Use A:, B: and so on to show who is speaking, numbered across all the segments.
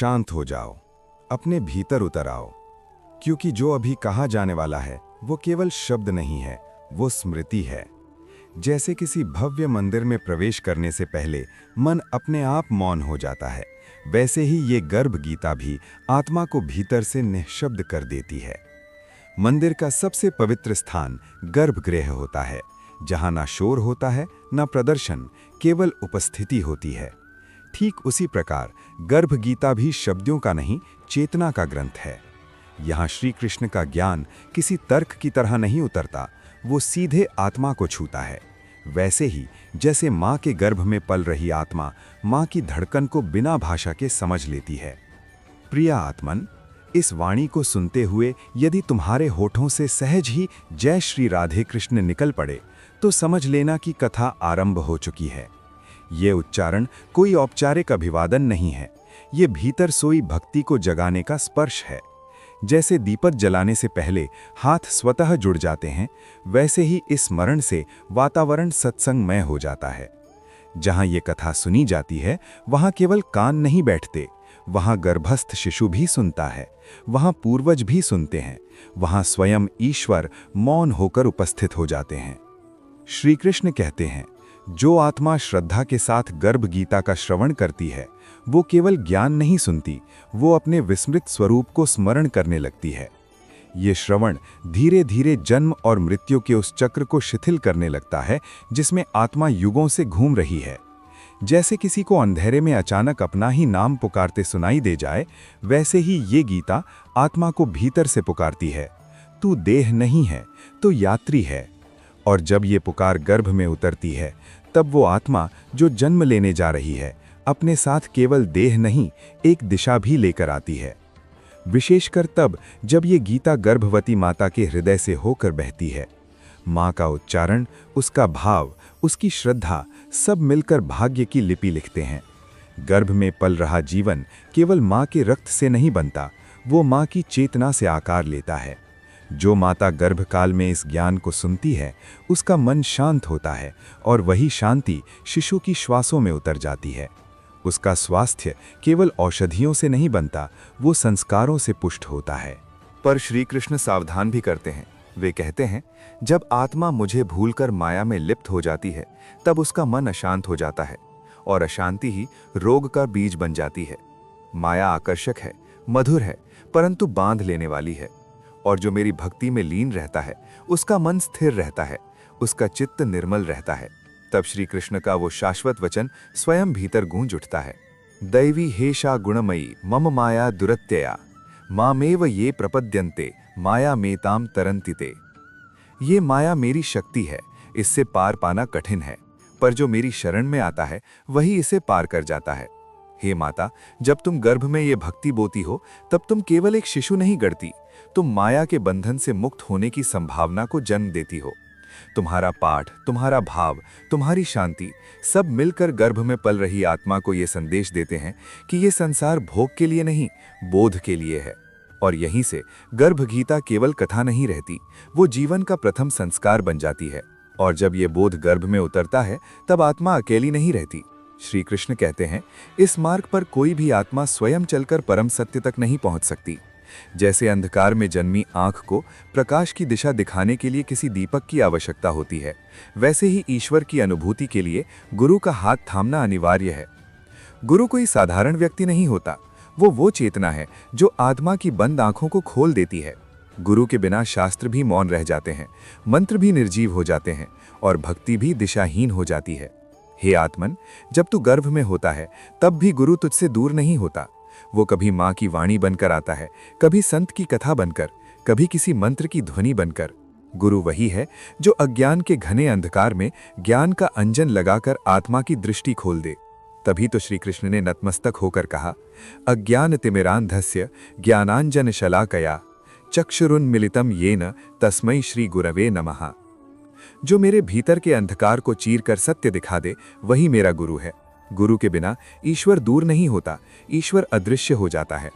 A: शांत हो जाओ, अपने भीतर उतर आओ, क्योंकि जो अभी कहा जाने वाला है वो केवल शब्द नहीं है, वो स्मृति है। जैसे किसी भव्य मंदिर में प्रवेश करने से पहले मन अपने आप मौन हो जाता है, वैसे ही ये गर्भ गीता भी आत्मा को भीतर से निःशब्द कर देती है। मंदिर का सबसे पवित्र स्थान गर्भगृह होता है, जहां ना शोर होता है, ना प्रदर्शन, केवल उपस्थिति होती है। ठीक उसी प्रकार गर्भ गीता भी शब्दों का नहीं, चेतना का ग्रंथ है। यहाँ श्री कृष्ण का ज्ञान किसी तर्क की तरह नहीं उतरता, वो सीधे आत्मा को छूता है। वैसे ही जैसे माँ के गर्भ में पल रही आत्मा माँ की धड़कन को बिना भाषा के समझ लेती है। प्रिया आत्मन, इस वाणी को सुनते हुए यदि तुम्हारे होठों से सहज ही जय श्री राधे कृष्ण निकल पड़े, तो समझ लेना कि कथा आरंभ हो चुकी है। ये उच्चारण कोई औपचारिक अभिवादन नहीं है, ये भीतर सोई भक्ति को जगाने का स्पर्श है। जैसे दीपक जलाने से पहले हाथ स्वतः जुड़ जाते हैं, वैसे ही इस स्मरण से वातावरण सत्संगमय हो जाता है। जहाँ ये कथा सुनी जाती है, वहाँ केवल कान नहीं बैठते, वहाँ गर्भस्थ शिशु भी सुनता है, वहाँ पूर्वज भी सुनते हैं, वहाँ स्वयं ईश्वर मौन होकर उपस्थित हो जाते हैं। श्री कृष्ण कहते हैं, जो आत्मा श्रद्धा के साथ गर्भ गीता का श्रवण करती है, वो केवल ज्ञान नहीं सुनती, वो अपने विस्मृत स्वरूप को स्मरण करने लगती है। ये श्रवण धीरे धीरे जन्म और मृत्यु के उस चक्र को शिथिल करने लगता है जिसमें आत्मा युगों से घूम रही है। जैसे किसी को अंधेरे में अचानक अपना ही नाम पुकारते सुनाई दे जाए, वैसे ही ये गीता आत्मा को भीतर से पुकारती है, तू देह नहीं है, तो यात्री है। और जब ये पुकार गर्भ में उतरती है, तब वो आत्मा जो जन्म लेने जा रही है, अपने साथ केवल देह नहीं, एक दिशा भी लेकर आती है। विशेषकर तब जब ये गीता गर्भवती माता के हृदय से होकर बहती है। माँ का उच्चारण, उसका भाव, उसकी श्रद्धा सब मिलकर भाग्य की लिपि लिखते हैं। गर्भ में पल रहा जीवन केवल माँ के रक्त से नहीं बनता, वो माँ की चेतना से आकार लेता है। जो माता गर्भकाल में इस ज्ञान को सुनती है, उसका मन शांत होता है और वही शांति शिशु की श्वासों में उतर जाती है। उसका स्वास्थ्य केवल औषधियों से नहीं बनता, वो संस्कारों से पुष्ट होता है।
B: पर श्री कृष्ण सावधान भी करते हैं। वे कहते हैं, जब आत्मा मुझे भूलकर माया में लिप्त हो जाती है, तब उसका मन अशांत हो जाता है और अशांति ही रोग का बीज बन जाती है। माया आकर्षक है, मधुर है, परंतु बांध लेने वाली है। और जो मेरी भक्ति में लीन रहता है, उसका मन स्थिर रहता है, उसका चित्त निर्मल रहता है। तब श्री कृष्ण का वो शाश्वत वचन स्वयं भीतर गूंज उठता है, दैवी हेषा गुणमयी मम माया दुरत्यया मामेव ये प्रपद्यन्ते माया मेताम तरन्तिते। ये माया मेरी शक्ति है, इससे पार पाना कठिन है, पर जो मेरी शरण में आता है वही इसे पार कर जाता है। हे माता, जब तुम गर्भ में ये भक्ति बोती हो, तब तुम केवल एक शिशु नहीं गढ़ती, तुम माया के बंधन से मुक्त होने की संभावना को जन्म देती हो। तुम्हारा पाठ, तुम्हारा भाव, तुम्हारी शांति सब मिलकर गर्भ में पल रही आत्मा को ये संदेश देते हैं कि ये संसार भोग के लिए नहीं, बोध के लिए है। और यहीं से गर्भ गीता केवल कथा नहीं रहती, वो जीवन का प्रथम संस्कार बन जाती है। और जब ये बोध गर्भ में उतरता है, तब आत्मा अकेली नहीं रहती। श्री कृष्ण कहते हैं, इस मार्ग पर कोई भी आत्मा स्वयं चलकर परम सत्य तक नहीं पहुंच सकती। जैसे अंधकार में जन्मी आंख को प्रकाश की दिशा दिखाने के लिए किसी दीपक की आवश्यकता होती है, वैसे ही ईश्वर की अनुभूति के लिए गुरु का हाथ थामना अनिवार्य है। गुरु कोई साधारण व्यक्ति नहीं होता, वो चेतना है जो आत्मा की बंद आंखों को खोल देती है। गुरु के बिना शास्त्र भी मौन रह जाते हैं, मंत्र भी निर्जीव हो जाते हैं और भक्ति भी दिशाहीन हो जाती है। हे आत्मन, जब तू गर्भ में होता है, तब भी गुरु तुझसे दूर नहीं होता। वो कभी माँ की वाणी बनकर आता है, कभी संत की कथा बनकर, कभी किसी मंत्र की ध्वनि बनकर। गुरु वही है जो अज्ञान के घने अंधकार में ज्ञान का अंजन लगाकर आत्मा की दृष्टि खोल दे। तभी तो श्री कृष्ण ने नतमस्तक होकर कहा, अज्ञान तिमिरांधस्य ज्ञानांजन शलाकया चक्षुरुन्मिलितम येन तस्मै श्री गुरवे नमः। जो मेरे भीतर के अंधकार को चीर कर सत्य दिखा दे, वही मेरा गुरु है। गुरु के बिना ईश्वर दूर नहीं होता, ईश्वर अदृश्य हो जाता है।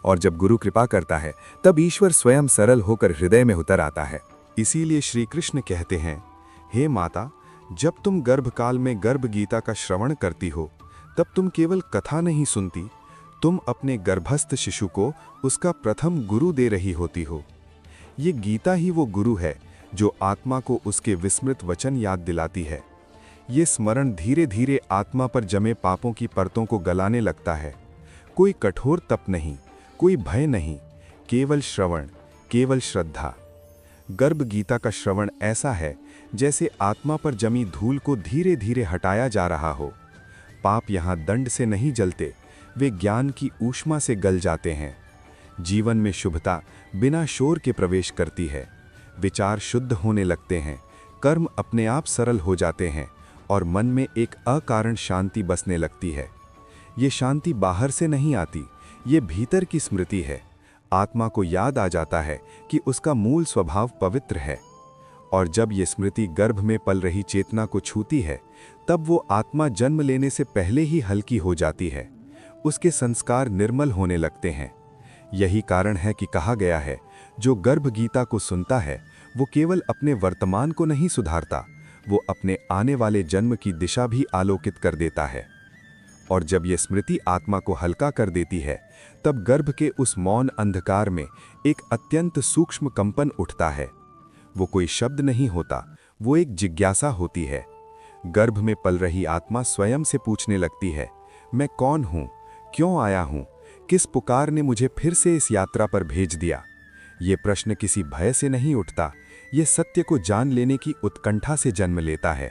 B: और जब गुरु कृपा करता है, तब ईश्वर स्वयं सरल होकर हृदय में उतर आता है।
A: इसीलिए श्री कृष्ण कहते हैं, हे माता, जब तुम गर्भकाल में गर्भ गीता का श्रवण करती हो, तब तुम केवल कथा नहीं सुनती, तुम अपने गर्भस्थ शिशु को उसका प्रथम गुरु दे रही होती हो। ये गीता ही वो गुरु है जो आत्मा को उसके विस्मृत वचन याद दिलाती है। ये स्मरण धीरे धीरे आत्मा पर जमे पापों की परतों को गलाने लगता है। कोई कठोर तप नहीं, कोई भय नहीं, केवल श्रवण, केवल श्रद्धा। गर्भ गीता का श्रवण ऐसा है जैसे आत्मा पर जमी धूल को धीरे धीरे हटाया जा रहा हो। पाप यहाँ दंड से नहीं जलते, वे ज्ञान की ऊष्मा से गल जाते हैं। जीवन में शुभता बिना शोर के प्रवेश करती है। विचार शुद्ध होने लगते हैं, कर्म अपने आप सरल हो जाते हैं और मन में एक अकारण शांति बसने लगती है। ये शांति बाहर से नहीं आती, ये भीतर की स्मृति है। आत्मा को याद आ जाता है कि उसका मूल स्वभाव पवित्र है, और जब ये स्मृति गर्भ में पल रही चेतना को छूती है, तब वो आत्मा जन्म लेने से पहले ही हल्की हो जाती है। उसके संस्कार निर्मल होने लगते हैं। यही कारण है कि कहा गया है, जो गर्भ गीता को सुनता है वो केवल अपने वर्तमान को नहीं सुधारता, वो अपने आने वाले जन्म की दिशा भी आलोकित कर देता है। और जब ये स्मृति आत्मा को हल्का कर देती है, तब गर्भ के उस मौन अंधकार में एक अत्यंत सूक्ष्म कंपन उठता है। वो कोई शब्द नहीं होता, वो एक जिज्ञासा होती है। गर्भ में पल रही आत्मा स्वयं से पूछने लगती है, मैं कौन हूँ, क्यों आया हूँ, किस पुकार ने मुझे फिर से इस यात्रा पर भेज दिया। ये प्रश्न किसी भय से नहीं उठता, ये सत्य को जान लेने की उत्कंठा से जन्म लेता है।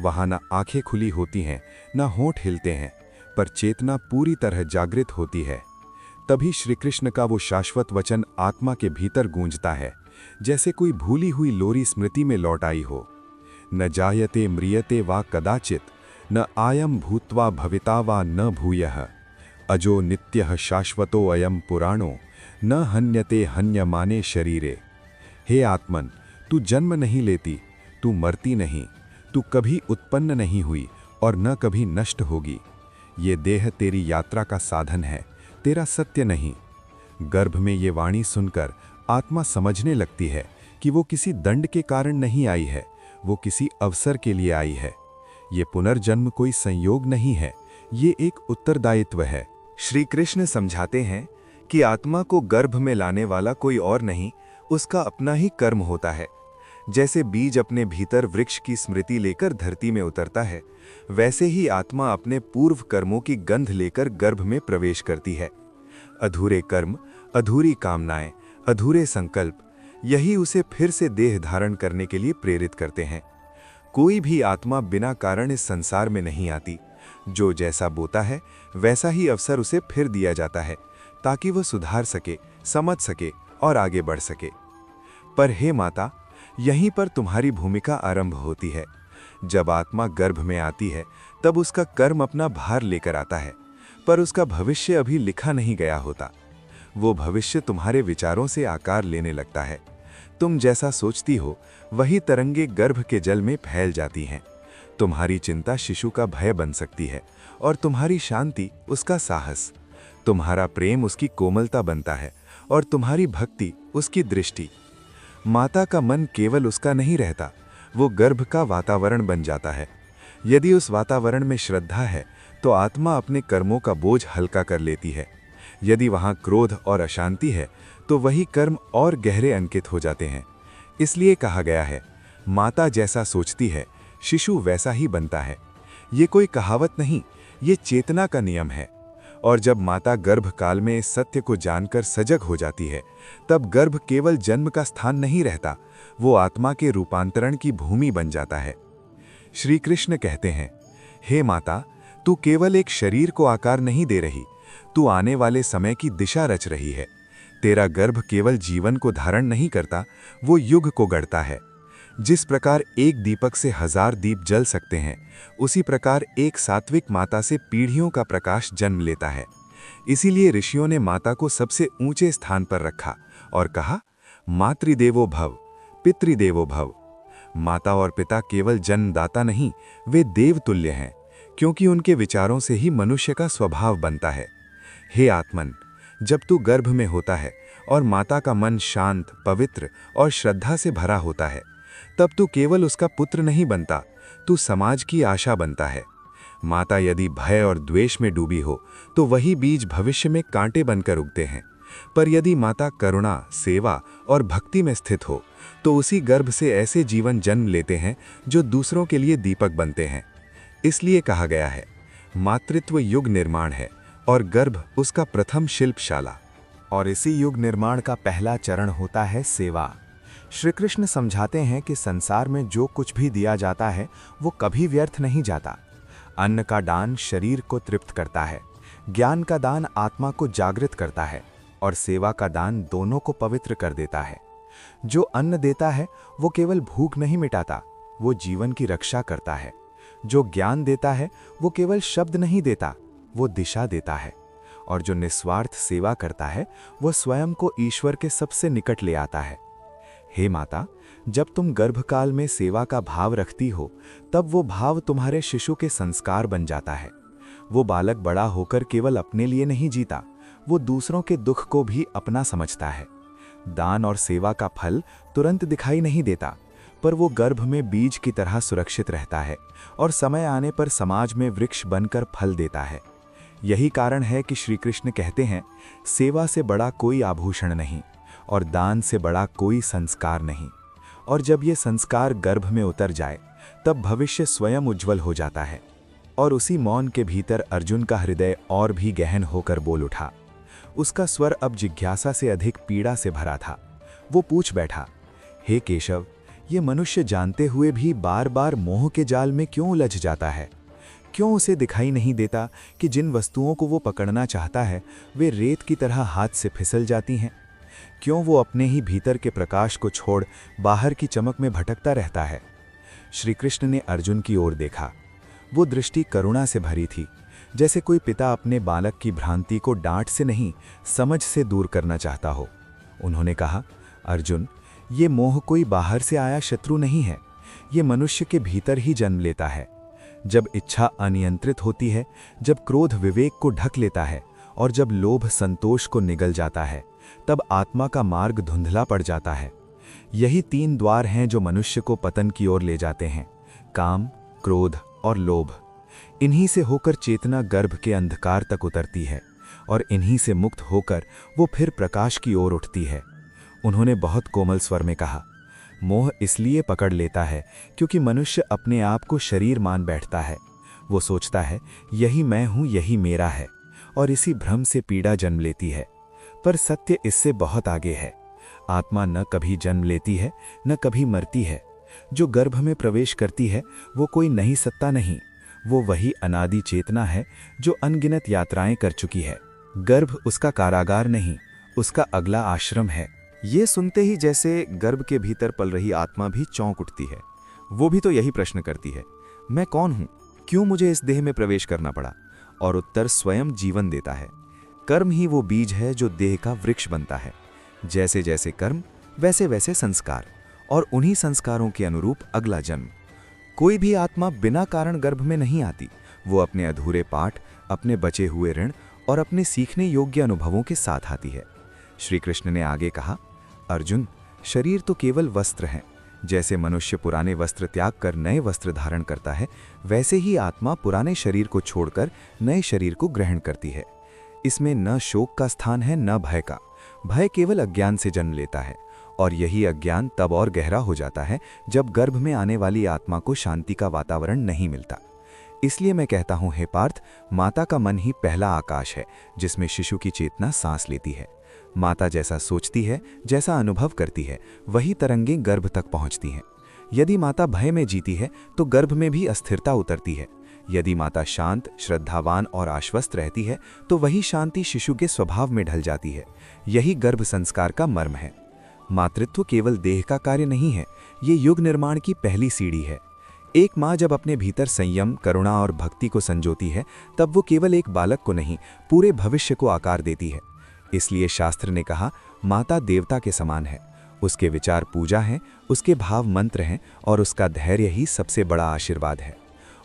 A: वहाँ न आंखें खुली होती हैं, न होंठ हिलते हैं, पर चेतना पूरी तरह जागृत होती है। तभी श्री कृष्ण का वो शाश्वत वचन आत्मा के भीतर गूंजता है, जैसे कोई भूली हुई लोरी स्मृति में लौट आई हो। न जायते म्रियते वा कदाचित, न आयम भूत्वा भविता वा न भूयः, अजो नित्यः शाश्वतो अयम पुराणो, न हन्यते हन्यमाने शरीरे। हे आत्मन, तू जन्म नहीं लेती, तू मरती नहीं, तू कभी उत्पन्न नहीं हुई और न कभी नष्ट होगी। ये देह तेरी यात्रा का साधन है, तेरा सत्य नहीं। गर्भ में ये वाणी सुनकर आत्मा समझने लगती है कि वो किसी दंड के कारण नहीं आई है, वो किसी अवसर के लिए आई है। ये पुनर्जन्म कोई संयोग नहीं है, ये एक उत्तरदायित्व है।
B: श्री कृष्ण समझाते हैं कि आत्मा को गर्भ में लाने वाला कोई और नहीं, उसका अपना ही कर्म होता है। जैसे बीज अपने भीतर वृक्ष की स्मृति लेकर धरती में उतरता है, वैसे ही आत्मा अपने पूर्व कर्मों की गंध लेकर गर्भ में प्रवेश करती है। अधूरे कर्म, अधूरी कामनाएं, अधूरे संकल्प, यही उसे फिर से देह धारण करने के लिए प्रेरित करते हैं। कोई भी आत्मा बिना कारण इस संसार में नहीं आती। जो जैसा बोता है वैसा ही अवसर उसे फिर दिया जाता है, ताकि वह सुधार सके, समझ सके और आगे बढ़ सके। पर हे माता, यहीं पर तुम्हारी भूमिका आरंभ होती है। जब आत्मा गर्भ में आती है, तब उसका कर्म अपना भार लेकर आता है, पर उसका भविष्य अभी लिखा नहीं गया होता। वो भविष्य तुम्हारे विचारों से आकार लेने लगता है। तुम जैसा सोचती हो, वही तरंगे गर्भ के जल में फैल जाती हैं। तुम्हारी चिंता शिशु का भय बन सकती है और तुम्हारी शांति उसका साहस। तुम्हारा प्रेम उसकी कोमलता बनता है और तुम्हारी भक्ति उसकी दृष्टि। माता का मन केवल उसका नहीं रहता, वो गर्भ का वातावरण बन जाता है। यदि उस वातावरण में श्रद्धा है, तो आत्मा अपने कर्मों का बोझ हल्का कर लेती है। यदि वहाँ क्रोध और अशांति है, तो वही कर्म और गहरे अंकित हो जाते हैं। इसलिए कहा गया है, माता जैसा सोचती है, शिशु वैसा ही बनता है। ये कोई कहावत नहीं, ये चेतना का नियम है। और जब माता गर्भ काल में इस सत्य को जानकर सजग हो जाती है, तब गर्भ केवल जन्म का स्थान नहीं रहता, वो आत्मा के रूपांतरण की भूमि बन जाता है। श्री कृष्ण कहते हैं, हे माता, तू केवल एक शरीर को आकार नहीं दे रही, तू आने वाले समय की दिशा रच रही है। तेरा गर्भ केवल जीवन को धारण नहीं करता, वो युग को गढ़ता है। जिस प्रकार एक दीपक से 1000 दीप जल सकते हैं, उसी प्रकार एक सात्विक माता से पीढ़ियों का प्रकाश जन्म लेता है। इसीलिए ऋषियों ने माता को सबसे ऊंचे स्थान पर रखा और कहा, मातृदेवो भव, पितृदेवो भव। माता और पिता केवल जन्मदाता नहीं, वे देवतुल्य हैं, क्योंकि उनके विचारों से ही मनुष्य का स्वभाव बनता है। हे आत्मन, जब तू गर्भ में होता है और माता का मन शांत, पवित्र और श्रद्धा से भरा होता है, तब तू केवल उसका पुत्र नहीं बनता, तू समाज की आशा बनता है। माता यदि भय और द्वेष में डूबी हो तो वही बीज भविष्य में कांटे बनकर उगते हैं, पर यदि माता करुणा, सेवा और भक्ति में स्थित हो तो उसी गर्भ से ऐसे जीवन जन्म लेते हैं जो दूसरों के लिए दीपक बनते हैं। इसलिए कहा गया है, मातृत्व युग निर्माण है और गर्भ उसका प्रथम शिल्पशाला।
A: और इसी युग निर्माण का पहला चरण होता है सेवा। श्री कृष्ण समझाते हैं कि संसार में जो कुछ भी दिया जाता है वो कभी व्यर्थ नहीं जाता। अन्न का दान शरीर को तृप्त करता है, ज्ञान का दान आत्मा को जागृत करता है और सेवा का दान दोनों को पवित्र कर देता है। जो अन्न देता है वो केवल भूख नहीं मिटाता, वो जीवन की रक्षा करता है। जो ज्ञान देता है वो केवल शब्द नहीं देता, वो दिशा देता है। और जो निस्वार्थ सेवा करता है वो स्वयं को ईश्वर के सबसे निकट ले आता है। हे माता, जब तुम गर्भकाल में सेवा का भाव रखती हो तब वो भाव तुम्हारे शिशु के संस्कार बन जाता है। वो बालक बड़ा होकर केवल अपने लिए नहीं जीता, वो दूसरों के दुख को भी अपना समझता है। दान और सेवा का फल तुरंत दिखाई नहीं देता, पर वो गर्भ में बीज की तरह सुरक्षित रहता है और समय आने पर समाज में वृक्ष बनकर फल देता है। यही कारण है कि श्री कृष्ण कहते हैं, सेवा से बड़ा कोई आभूषण नहीं और दान से बड़ा कोई संस्कार नहीं। और जब ये संस्कार गर्भ में उतर जाए तब भविष्य स्वयं उज्जवल हो जाता है। और उसी मौन के भीतर अर्जुन का हृदय और भी गहन होकर बोल उठा। उसका स्वर अब जिज्ञासा से अधिक पीड़ा से भरा था। वो पूछ बैठा, हे केशव, ये मनुष्य जानते हुए भी बार बार मोह के जाल में क्यों उलझ जाता है? क्यों उसे दिखाई नहीं देता कि जिन वस्तुओं को वो पकड़ना चाहता है वे रेत की तरह हाथ से फिसल जाती हैं? क्यों वो अपने ही भीतर के प्रकाश को छोड़ बाहर की चमक में भटकता रहता है? श्री कृष्ण ने अर्जुन की ओर देखा। वो दृष्टि करुणा से भरी थी, जैसे कोई पिता अपने बालक की भ्रांति को डांट से नहीं, समझ से दूर करना चाहता हो। उन्होंने कहा, अर्जुन, ये मोह कोई बाहर से आया शत्रु नहीं है, ये मनुष्य के भीतर ही जन्म लेता है। जब इच्छा अनियंत्रित होती है, जब क्रोध विवेक को ढक लेता है और जब लोभ संतोष को निगल जाता है, तब आत्मा का मार्ग धुंधला पड़ जाता है। यही 3 द्वार हैं जो मनुष्य को पतन की ओर ले जाते हैं, काम, क्रोध और लोभ। इन्हीं से होकर चेतना गर्भ के अंधकार तक उतरती है और इन्हीं से मुक्त होकर वो फिर प्रकाश की ओर उठती है। उन्होंने बहुत कोमल स्वर में कहा, मोह इसलिए पकड़ लेता है क्योंकि मनुष्य अपने आप को शरीर मान बैठता है। वो सोचता है यही मैं हूँ, यही मेरा है, और इसी भ्रम से पीड़ा जन्म लेती है। पर सत्य इससे बहुत आगे है। आत्मा न कभी जन्म लेती है, न कभी मरती है। जो गर्भ में प्रवेश करती है वो कोई नई सत्ता नहीं, वो वही अनादि चेतना है जो अनगिनत यात्राएं कर चुकी है। गर्भ उसका कारागार नहीं, उसका अगला आश्रम है। ये सुनते ही जैसे गर्भ के भीतर पल रही आत्मा भी चौंक उठती है। वो भी तो यही प्रश्न करती है, मैं कौन हूँ? क्यों मुझे इस देह में प्रवेश करना पड़ा? और उत्तर स्वयं जीवन देता है। कर्म ही वो बीज है जो देह का वृक्ष बनता है। जैसे जैसे कर्म, वैसे वैसे संस्कार, और उन्हीं संस्कारों के अनुरूप अगला जन्म। कोई भी आत्मा बिना कारण गर्भ में नहीं आती। वो अपने अधूरे पाठ, अपने बचे हुए ऋण और अपने सीखने योग्य अनुभवों के साथ आती है। श्री कृष्ण ने आगे कहा, अर्जुन, शरीर तो केवल वस्त्र हैं। जैसे मनुष्य पुराने वस्त्र त्याग कर नए वस्त्र धारण करता है, वैसे ही आत्मा पुराने शरीर को छोड़कर नए शरीर को ग्रहण करती है। इसमें न शोक का स्थान है, न भय का। भय केवल अज्ञान से जन्म लेता है, और यही अज्ञान तब और गहरा हो जाता है जब गर्भ में आने वाली आत्मा को शांति का वातावरण नहीं मिलता। इसलिए मैं कहता हूँ, हे पार्थ, माता का मन ही पहला आकाश है जिसमें शिशु की चेतना सांस लेती है। माता जैसा सोचती है, जैसा अनुभव करती है, वही तरंगें गर्भ तक पहुंचती हैं। यदि माता भय में जीती है तो गर्भ में भी अस्थिरता उतरती है। यदि माता शांत, श्रद्धावान और आश्वस्त रहती है तो वही शांति शिशु के स्वभाव में ढल जाती है। यही गर्भ संस्कार का मर्म है। मातृत्व केवल देह का कार्य नहीं है, ये युग निर्माण की पहली सीढ़ी है। एक माँ जब अपने भीतर संयम, करुणा और भक्ति को संजोती है, तब वो केवल एक बालक को नहीं, पूरे भविष्य को आकार देती है। इसलिए शास्त्र ने कहा, माता देवता के समान है। उसके विचार पूजा हैं, उसके भाव मंत्र हैं, और उसका धैर्य ही सबसे बड़ा आशीर्वाद है।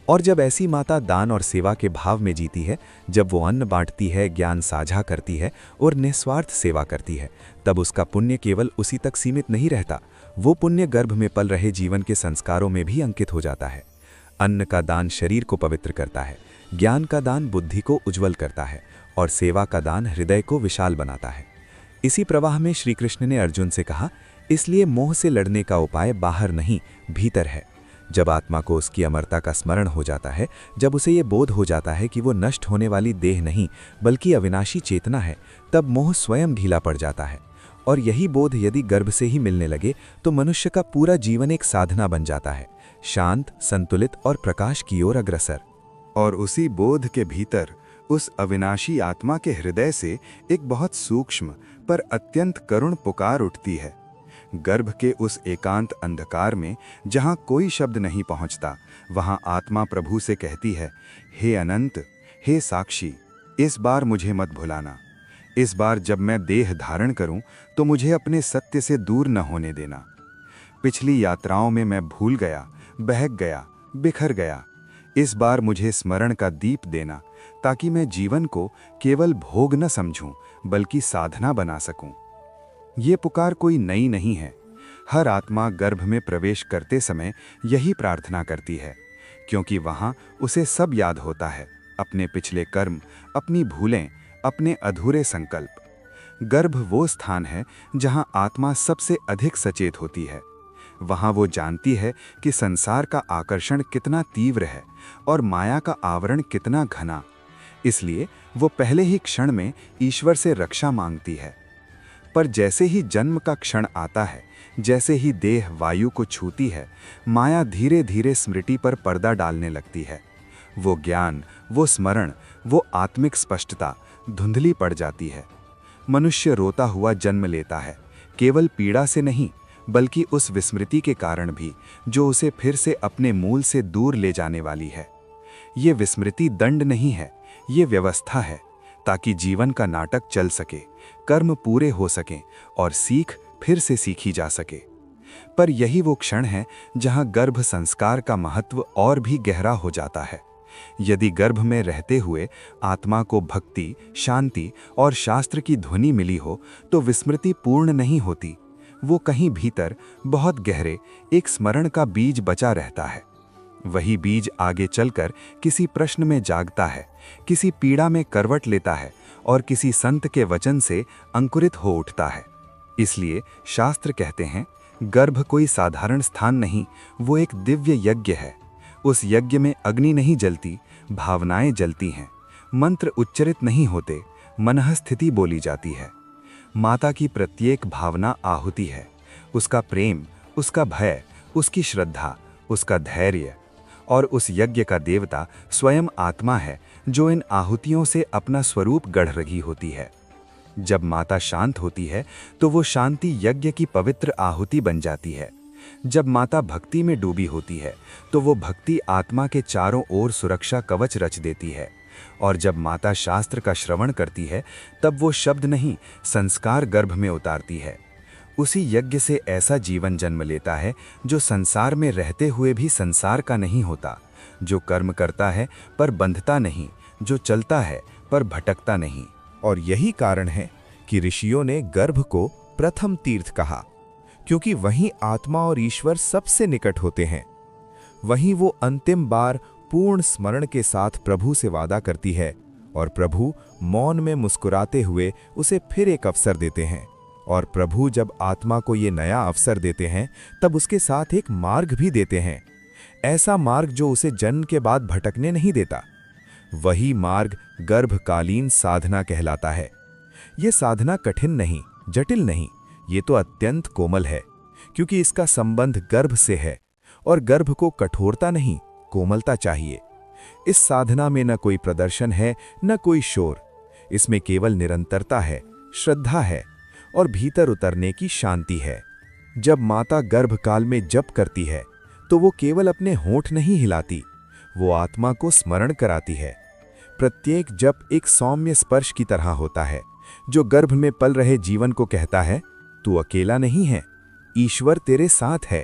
A: और जब ऐसी माता दान और सेवा के भाव में जीती है, जब वो अन्न बांटती है, ज्ञान साझा करती है और निस्वार्थ सेवा करती है, तब उसका पुण्य केवल उसी तक सीमित नहीं रहता। वो पुण्य गर्भ में पल रहे जीवन के संस्कारों में भी अंकित हो जाता है।
B: अन्न का दान शरीर को पवित्र करता है, ज्ञान का दान बुद्धि को उज्जवल करता है और सेवा का दान हृदय को विशाल बनाता है। इसी प्रवाह में श्री कृष्ण ने अर्जुन से कहा, इसलिए मोह से लड़ने का उपाय बाहर नहीं, भीतर है। जब आत्मा को उसकी अमरता का स्मरण हो जाता है, जब उसे ये बोध हो जाता है कि वो नष्ट होने वाली देह नहीं बल्कि अविनाशी चेतना है, तब मोह स्वयं ढीला पड़ जाता है। और यही बोध यदि गर्भ से ही मिलने लगे तो मनुष्य का पूरा जीवन एक साधना बन जाता है, शांत, संतुलित और प्रकाश की ओर अग्रसर।
A: और उसी बोध के भीतर उस अविनाशी आत्मा के हृदय से एक बहुत सूक्ष्म पर अत्यंत करुण पुकार उठती है। गर्भ के उस एकांत अंधकार में जहां कोई शब्द नहीं पहुंचता, वहां आत्मा प्रभु से कहती है, हे अनंत, हे साक्षी, इस बार मुझे मत भुलाना। इस बार जब मैं देह धारण करूं तो मुझे अपने सत्य से दूर न होने देना। पिछली यात्राओं में मैं भूल गया, बहक गया, बिखर गया। इस बार मुझे स्मरण का दीप देना, ताकि मैं जीवन को केवल भोग न समझूं बल्कि साधना बना सकूं। ये पुकार कोई नई नहीं है। हर आत्मा गर्भ में प्रवेश करते समय यही प्रार्थना करती है, क्योंकि वहां उसे सब याद होता है, अपने पिछले कर्म, अपनी भूलें, अपने अधूरे संकल्प। गर्भ वो स्थान है जहां आत्मा सबसे अधिक सचेत होती है। वहां वो जानती है कि संसार का आकर्षण कितना तीव्र है और माया का आवरण कितना घना। इसलिए वो पहले ही क्षण में ईश्वर से रक्षा मांगती है। पर जैसे ही जन्म का क्षण आता है, जैसे ही देह वायु को छूती है, माया धीरे धीरे स्मृति पर पर्दा डालने लगती है। वो ज्ञान, वो स्मरण, वो आत्मिक स्पष्टता धुंधली पड़ जाती है। मनुष्य रोता हुआ जन्म लेता है, केवल पीड़ा से नहीं बल्कि उस विस्मृति के कारण भी, जो उसे फिर से अपने मूल से दूर ले जाने वाली है। ये विस्मृति दंड नहीं है, ये व्यवस्था है, ताकि जीवन का नाटक चल सके, कर्म पूरे हो सकें और सीख फिर से सीखी जा सके। पर यही वो क्षण है जहां गर्भ संस्कार का महत्व और भी गहरा हो जाता है। यदि गर्भ में रहते हुए आत्मा को भक्ति, शांति और शास्त्र की ध्वनि मिली हो तो विस्मृति पूर्ण नहीं होती। वो कहीं भीतर बहुत गहरे एक स्मरण का बीज बचा रहता है। वही बीज आगे चलकर किसी प्रश्न में जागता है, किसी पीड़ा में करवट लेता है और किसी संत के वचन से अंकुरित हो उठता है। इसलिए शास्त्र कहते हैं, गर्भ कोई साधारण स्थान नहीं, वो एक दिव्य यज्ञ है। उस यज्ञ में अग्नि नहीं जलती, भावनाएं जलती हैं, मंत्र उच्चरित नहीं होते, मनः स्थिति बोली जाती है। माता की प्रत्येक भावना आहुति है, उसका प्रेम, उसका भय, उसकी श्रद्धा, उसका धैर्य। और उस यज्ञ का देवता स्वयं आत्मा है, जो इन आहुतियों से अपना स्वरूप गढ़ रही होती है। जब माता शांत होती है तो वो शांति यज्ञ की पवित्र आहुति बन जाती है। जब माता भक्ति में डूबी होती है तो वो भक्ति आत्मा के चारों ओर सुरक्षा कवच रच देती है। और जब माता शास्त्र का श्रवण करती है तब वो शब्द नहीं, संस्कार गर्भ में उतारती है। उसी यज्ञ से ऐसा जीवन जन्म लेता है जो संसार में रहते हुए भी संसार का नहीं होता, जो कर्म करता है पर बंधता नहीं, जो चलता है पर भटकता नहीं।
C: और यही कारण है कि ऋषियों ने गर्भ को प्रथम तीर्थ कहा, क्योंकि वहीं आत्मा और ईश्वर सबसे निकट होते हैं। वहीं वो अंतिम बार पूर्ण स्मरण के साथ प्रभु से वादा करती है और प्रभु मौन में मुस्कुराते हुए उसे फिर एक अवसर देते हैं। और प्रभु जब आत्मा को ये नया अवसर देते हैं तब उसके साथ एक मार्ग भी देते हैं, ऐसा मार्ग जो उसे जन्म के बाद भटकने नहीं देता। वही मार्ग गर्भकालीन साधना कहलाता है। ये साधना कठिन नहीं, जटिल नहीं, ये तो अत्यंत कोमल है, क्योंकि इसका संबंध गर्भ से है और गर्भ को कठोरता नहीं, कोमलता चाहिए। इस साधना में न कोई प्रदर्शन है, न कोई शोर। इसमें केवल निरंतरता है, श्रद्धा है और भीतर उतरने की शांति है। जब माता गर्भकाल में जप करती है तो वो केवल अपने होंठ नहीं हिलाती, वो आत्मा को स्मरण कराती है। प्रत्येक जप एक सौम्य स्पर्श की तरह होता है, जो गर्भ में पल रहे जीवन को कहता है, तू अकेला नहीं है, ईश्वर तेरे साथ है।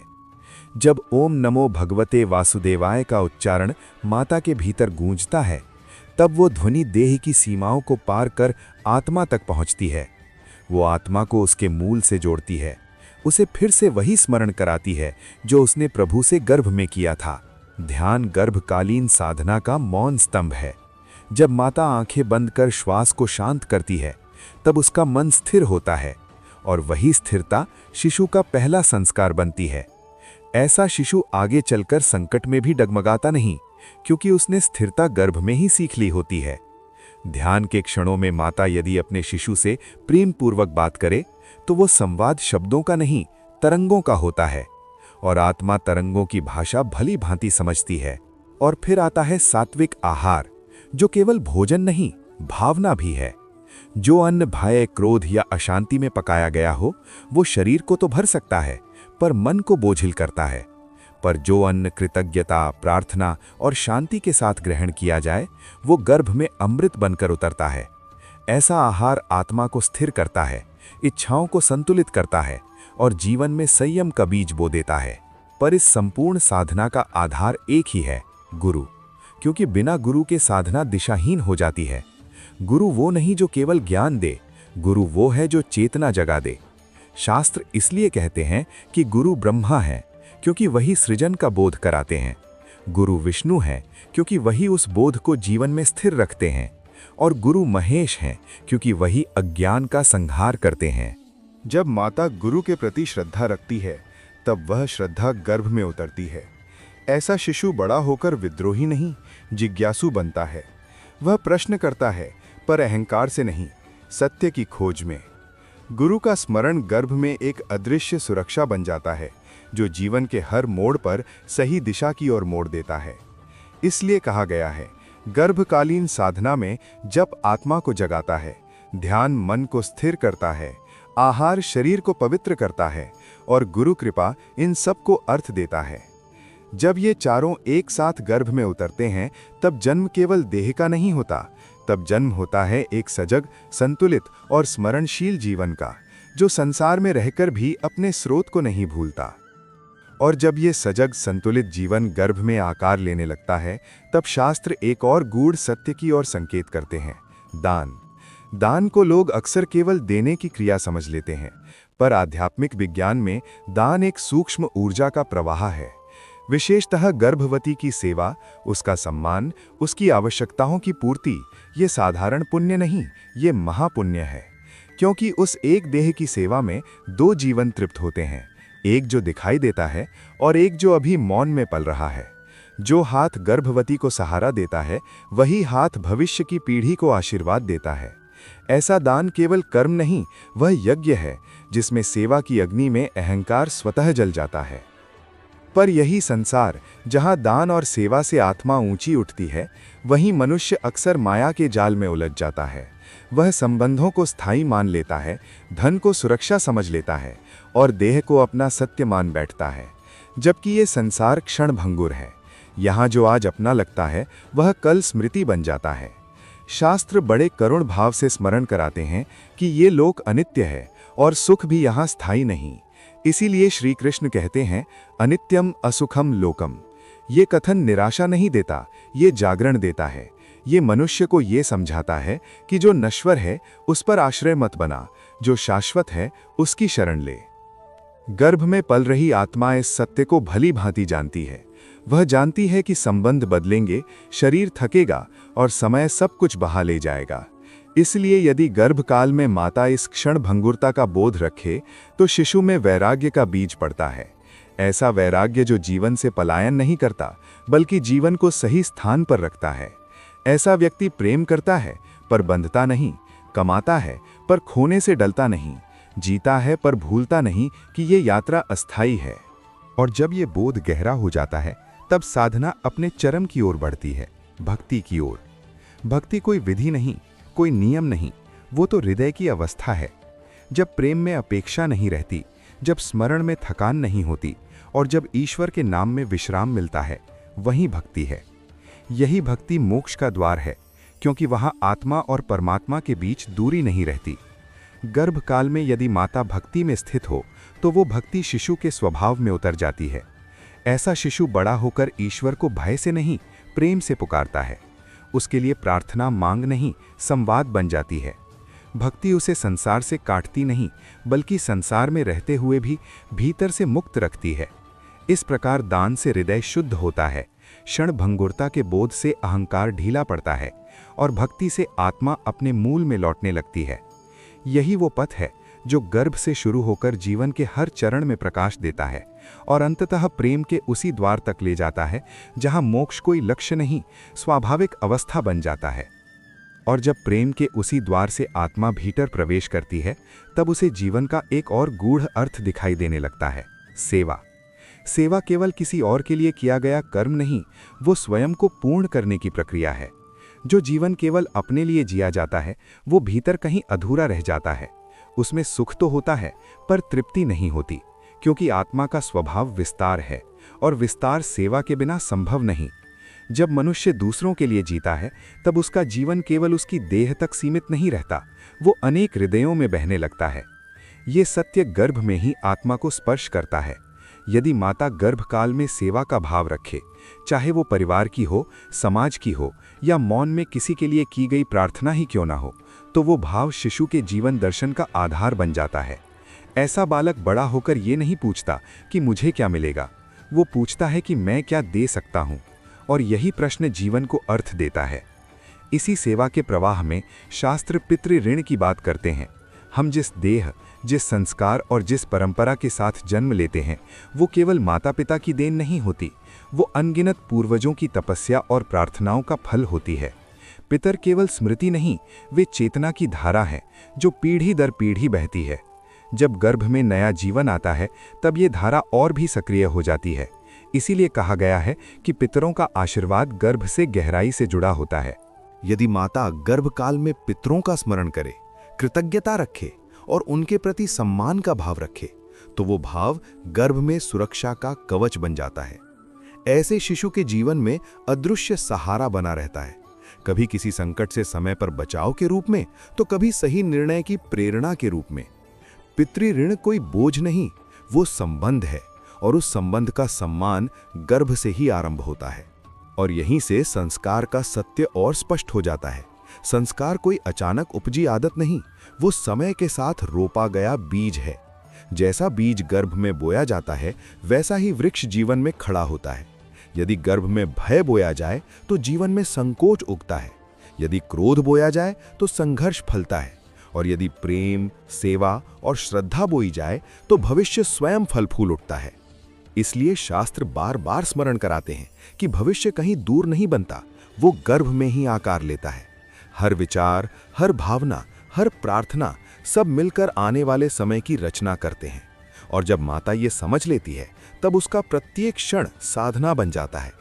C: जब ओम नमो भगवते वासुदेवाय का उच्चारण माता के भीतर गूंजता है, तब वो ध्वनि देह की सीमाओं को पार कर आत्मा तक पहुंचती है। वो आत्मा को उसके मूल से जोड़ती है, उसे फिर से वही स्मरण कराती है जो उसने प्रभु से गर्भ में किया था। ध्यान गर्भकालीन साधना का मौन स्तंभ है। जब माता आंखें बंद कर श्वास को शांत करती है, तब उसका मन स्थिर होता है और वही स्थिरता शिशु का पहला संस्कार बनती है। ऐसा शिशु आगे चलकर संकट में भी डगमगाता नहीं, क्योंकि उसने स्थिरता गर्भ में ही सीख ली होती है। ध्यान के क्षणों में माता यदि अपने शिशु से प्रेम पूर्वक बात करे, तो वो संवाद शब्दों का नहीं, तरंगों का होता है, और आत्मा तरंगों की भाषा भली भांति समझती है। और फिर आता है सात्विक आहार, जो केवल भोजन नहीं, भावना भी है। जो अन्न भय, क्रोध या अशांति में पकाया गया हो, वो शरीर को तो भर सकता है, पर मन को बोझिल करता है। पर जो अन्न कृतज्ञता, प्रार्थना और शांति के साथ ग्रहण किया जाए, वो गर्भ में अमृत बनकर उतरता है। ऐसा आहार आत्मा को स्थिर करता है, इच्छाओं को संतुलित करता है और जीवन में संयम का बीज बो देता है। पर इस संपूर्ण साधना का आधार एक ही है, गुरु, क्योंकि बिना गुरु के साधना दिशाहीन हो जाती है। गुरु वो नहीं जो केवल ज्ञान दे, गुरु वो है जो चेतना जगा दे। शास्त्र इसलिए कहते हैं कि गुरु ब्रह्मा है, क्योंकि वही सृजन का बोध कराते हैं। गुरु विष्णु है, क्योंकि वही उस बोध को जीवन में स्थिर रखते हैं। और गुरु महेश हैं, क्योंकि वही अज्ञान का संहार करते हैं।
B: जब माता गुरु के प्रति श्रद्धा रखती है, तब वह श्रद्धा गर्भ में उतरती है। ऐसा शिशु बड़ा होकर विद्रोही नहीं, जिज्ञासु बनता है। वह प्रश्न करता है, पर अहंकार से नहीं, सत्य की खोज में। गुरु का स्मरण गर्भ में एक अदृश्य सुरक्षा बन जाता है, जो जीवन के हर मोड़ पर सही दिशा की ओर मोड़ देता है। इसलिए कहा गया है, गर्भकालीन साधना में जप आत्मा को जगाता है, ध्यान मन को स्थिर करता है, आहार शरीर को पवित्र करता है और गुरु कृपा इन सब को अर्थ देता है। जब ये चारों एक साथ गर्भ में उतरते हैं, तब जन्म केवल देह का नहीं होता, तब जन्म होता है एक सजग, संतुलित और स्मरणशील जीवन का, जो संसार में रहकर भी अपने स्रोत को नहीं भूलता। और जब ये सजग संतुलित जीवन गर्भ में आकार लेने लगता है, तब शास्त्र एक और गूढ़ सत्य की ओर संकेत करते हैं, दान। दान को लोग अक्सर केवल देने की क्रिया समझ लेते हैं, पर आध्यात्मिक विज्ञान में दान एक सूक्ष्म ऊर्जा का प्रवाह है। विशेषतः गर्भवती की सेवा, उसका सम्मान, उसकी आवश्यकताओं की पूर्ति, ये साधारण पुण्य नहीं, ये महापुण्य है। क्योंकि उस एक देह की सेवा में दो जीवन तृप्त होते हैं, एक जो दिखाई देता है और एक जो अभी मौन में पल रहा है। जो हाथ गर्भवती को सहारा देता है, वही हाथ भविष्य की पीढ़ी को आशीर्वाद देता है। ऐसा दान केवल कर्म नहीं, वह यज्ञ है, जिसमें सेवा की अग्नि में अहंकार स्वतः जल जाता है। पर यही संसार, जहां दान और सेवा से आत्मा ऊंची उठती है, वहीं मनुष्य अक्सर माया के जाल में उलझ जाता है। वह संबंधों को स्थायी मान लेता है, धन को सुरक्षा समझ लेता है और देह को अपना सत्य मान बैठता है, जबकि ये संसार क्षणभंगुर है। यहाँ जो आज अपना लगता है, वह कल स्मृति बन जाता है। शास्त्र बड़े करुण भाव से स्मरण कराते हैं कि ये लोक अनित्य है और सुख भी यहाँ स्थायी नहीं। इसीलिए श्री कृष्ण कहते हैं, अनित्यम असुखम लोकम। ये कथन निराशा नहीं देता, ये जागरण देता है। ये मनुष्य को ये समझाता है कि जो नश्वर है उस पर आश्रय मत बना, जो शाश्वत है उसकी शरण ले। गर्भ में पल रही आत्मा इस सत्य को भली भांति जानती है। वह जानती है कि संबंध बदलेंगे, शरीर थकेगा और समय सब कुछ बहा ले जाएगा। इसलिए यदि गर्भकाल में माता इस क्षण भंगुरता का बोध रखे, तो शिशु में वैराग्य का बीज पड़ता है। ऐसा वैराग्य जो जीवन से पलायन नहीं करता, बल्कि जीवन को सही स्थान पर रखता है। ऐसा व्यक्ति प्रेम करता है पर बंधता नहीं, कमाता है पर खोने से डलता नहीं, जीता है पर भूलता नहीं कि ये यात्रा अस्थायी है।
A: और जब ये बोध गहरा हो जाता है, तब साधना अपने चरम की ओर बढ़ती है, भक्ति की ओर। भक्ति कोई विधि नहीं, कोई नियम नहीं, वो तो हृदय की अवस्था है। जब प्रेम में अपेक्षा नहीं रहती, जब स्मरण में थकान नहीं होती और जब ईश्वर के नाम में विश्राम मिलता है, वही भक्ति है। यही भक्ति मोक्ष का द्वार है, क्योंकि वहां आत्मा और परमात्मा के बीच दूरी नहीं रहती। गर्भकाल में यदि माता भक्ति में स्थित हो, तो वो भक्ति शिशु के स्वभाव में उतर जाती है। ऐसा शिशु बड़ा होकर ईश्वर को भय से नहीं, प्रेम से पुकारता है। उसके लिए प्रार्थना मांग नहीं, संवाद बन जाती है। भक्ति उसे संसार से काटती नहीं, बल्कि संसार में रहते हुए भी भीतर से मुक्त रखती है। इस प्रकार दान से हृदय शुद्ध होता है, क्षण भंगुरता के बोध से अहंकार ढीला पड़ता है और भक्ति से आत्मा अपने मूल में लौटने लगती है। यही वो पथ है जो गर्भ से शुरू होकर जीवन के हर चरण में प्रकाश देता है और अंततः प्रेम के उसी द्वार तक ले जाता है जहां मोक्ष कोई लक्ष्य नहीं, स्वाभाविक अवस्था बन जाता है। और जब प्रेम के उसी द्वार से आत्मा भीतर प्रवेश करती है, तब उसे जीवन का एक और गूढ़ अर्थ दिखाई देने लगता है, सेवा। सेवा केवल किसी और के लिए किया गया कर्म नहीं, वो स्वयं को पूर्ण करने की प्रक्रिया है। जो जीवन केवल अपने लिए जिया जाता है, वो भीतर कहीं अधूरा रह जाता है। उसमें सुख तो होता है, पर तृप्ति नहीं होती, क्योंकि आत्मा का स्वभाव विस्तार है और विस्तार सेवा के बिना संभव नहीं। जब मनुष्य दूसरों के लिए जीता है, तब उसका जीवन केवल उसकी देह तक सीमित नहीं रहता, वो अनेक हृदयों में बहने लगता है। ये सत्य गर्भ में ही आत्मा को स्पर्श करता है। यदि माता गर्भकाल में सेवा का भाव रखे, चाहे वो परिवार की हो, समाज की हो या मौन में किसी के लिए की गई प्रार्थना ही क्यों ना हो, तो वो भाव शिशु के जीवन दर्शन का आधार बन जाता है। ऐसा बालक बड़ा होकर ये नहीं पूछता कि मुझे क्या मिलेगा, वो पूछता है कि मैं क्या दे सकता हूँ, और यही प्रश्न जीवन को अर्थ देता है। इसी सेवा के प्रवाह में शास्त्र पितृ ऋण की बात करते हैं। हम जिस देह, जिस संस्कार और जिस परंपरा के साथ जन्म लेते हैं, वो केवल माता पिता की देन नहीं होती, वो अनगिनत पूर्वजों की तपस्या और प्रार्थनाओं का फल होती है। पितर केवल स्मृति नहीं, वे चेतना की धारा है जो पीढ़ी दर पीढ़ी बहती है। जब गर्भ में नया जीवन आता है, तब ये धारा और भी सक्रिय हो जाती है। इसीलिए कहा गया है कि पितरों का आशीर्वाद गर्भ से गहराई से जुड़ा होता है।
C: यदि माता गर्भकाल में पितरों का स्मरण करे, कृतज्ञता रखे और उनके प्रति सम्मान का भाव रखे, तो वो भाव गर्भ में सुरक्षा का कवच बन जाता है। ऐसे शिशु के जीवन में अदृश्य सहारा बना रहता है, कभी किसी संकट से समय पर बचाव के रूप में, तो कभी सही निर्णय की प्रेरणा के रूप में। पितृ ऋण कोई बोझ नहीं, वो संबंध है, और उस संबंध का सम्मान गर्भ से ही आरंभ होता है। और यहीं से संस्कार का सत्य और स्पष्ट हो जाता है। संस्कार कोई अचानक उपजी आदत नहीं, वो समय के साथ रोपा गया बीज है। जैसा बीज गर्भ में बोया जाता है, वैसा ही वृक्ष जीवन में खड़ा होता है। यदि गर्भ में भय बोया जाए तो जीवन में संकोच उगता है, यदि क्रोध बोया जाए तो संघर्ष फलता है, और यदि प्रेम, सेवा और श्रद्धा बोई जाए तो भविष्य स्वयं फल फूल उठता है। इसलिए शास्त्र बार बार स्मरण कराते हैं कि भविष्य कहीं दूर नहीं बनता, वो गर्भ में ही आकार लेता है। हर विचार, हर भावना, हर प्रार्थना सब मिलकर आने वाले समय की रचना करते हैं। और जब माता ये समझ लेती है, तब उसका प्रत्येक क्षण साधना बन जाता है।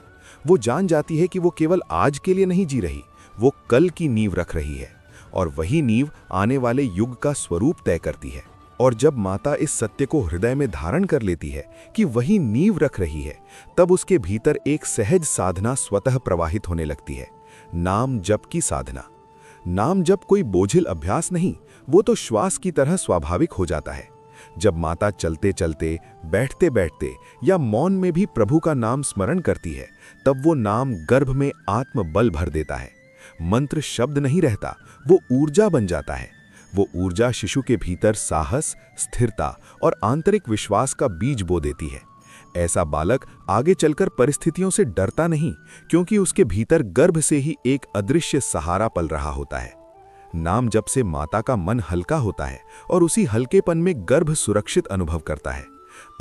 C: वो जान जाती है कि वो केवल आज के लिए नहीं जी रही, वो कल की नींव रख रही है, और वही नींव आने वाले युग का स्वरूप तय करती है। और जब माता इस सत्य को हृदय में धारण कर लेती है कि वही नींव रख रही है, तब उसके भीतर एक सहज साधना स्वतः प्रवाहित होने लगती है, नाम जप की साधना। नाम जप कोई बोझिल अभ्यास नहीं, वो तो श्वास की तरह स्वाभाविक हो जाता है। जब माता चलते चलते, बैठते बैठते या मौन में भी प्रभु का नाम स्मरण करती है, तब वो नाम गर्भ में आत्मबल भर देता है। मंत्र शब्द नहीं रहता, वो ऊर्जा बन जाता है। वो ऊर्जा शिशु के भीतर साहस, स्थिरता और आंतरिक विश्वास का बीज बो देती है। ऐसा बालक आगे चलकर परिस्थितियों से डरता नहीं, क्योंकि उसके भीतर गर्भ से ही एक अदृश्य सहारा पल रहा होता है। नाम जप से माता का मन हल्का होता है, और उसी हल्केपन में गर्भ सुरक्षित अनुभव करता है।